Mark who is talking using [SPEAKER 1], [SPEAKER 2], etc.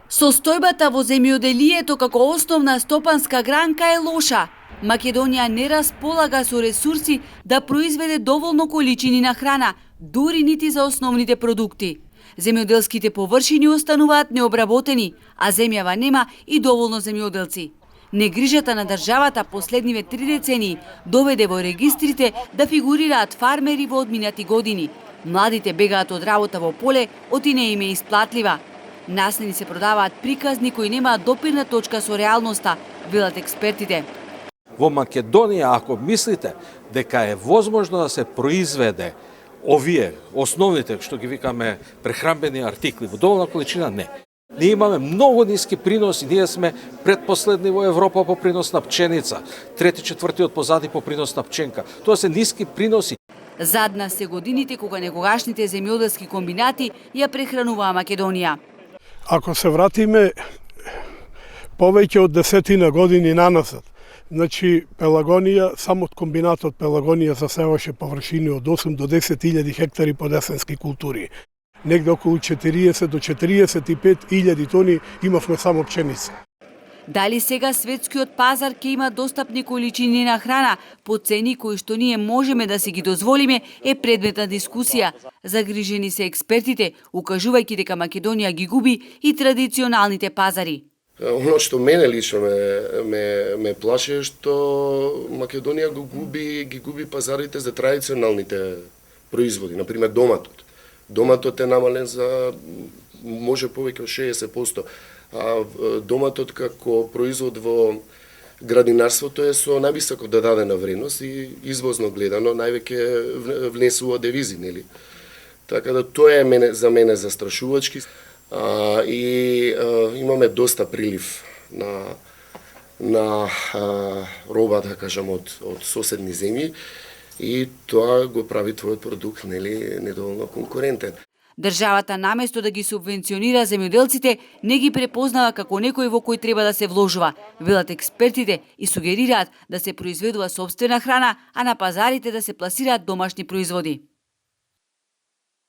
[SPEAKER 1] Состојбата во земјоделието како основна стопанска гранка е лоша. Македонија не располага со ресурси да произведе доволно количини на храна, дури нити за основните продукти. Земјоделските површини остануваат необработени, а земјава нема и доволно земјоделци. Негрижата на државата последниве 3 децении доведе во регистрите да фигурираат фармери во одминати години. Младите бегаат од работа во поле, оти не им е исплатлива. Наслени се продаваат приказни кои немаат допирна точка со реалноста, велат експертите.
[SPEAKER 2] Во Македонија, ако мислите дека е возможно да се произведе овие основните, што ги викаме прехранбени артикли во доволна количина, не. Ние имаме многу ниски приноси, ние сме предпоследни во Европа по принос на пченица, трети, четвртиот позади по принос на пченка. Тоа се ниски приноси.
[SPEAKER 1] Зад нас се годините кога некогашните земјоделски комбинати ја прехрануваа Македонија.
[SPEAKER 3] Ако се вратиме повеќе од 10 години наназад, значи Пелагонија, самот комбинатот Пелагонија засеваше површини од 8 до 10.000 хектари подесенски култури. Негде околу 40 до 45.000 тони имавме само пченица.
[SPEAKER 1] Дали сега светскиот пазар ќе има достапни количини на храна по цени кои што ние можеме да си ги дозволиме е предмет на дискусија. Загрижени се експертите, укажувајќи дека Македонија ги губи и традиционалните пазари.
[SPEAKER 4] Оно што мене лично ме плаше е што Македонија ги губи пазарите за традиционалните производи, например доматот. Доматот е намален за може повеќе од 60%, а доматот како производ во градинарството е со највисоко додадена вредност и извозно гледано највеќе внесува девизи, нели? Така да тоа е за мене застрашувачки. Имаме доста прилив на роба, да кажам, од соседни земји и тоа го прави твојот продукт, нели, недоволно конкурентен.
[SPEAKER 1] Државата наместо да ги субвенционира земјоделците, не ги препознава како некој во кој треба да се вложува, велат експертите и сугерираат да се произведува сопствена храна, а на пазарите да се пласираат домашни производи.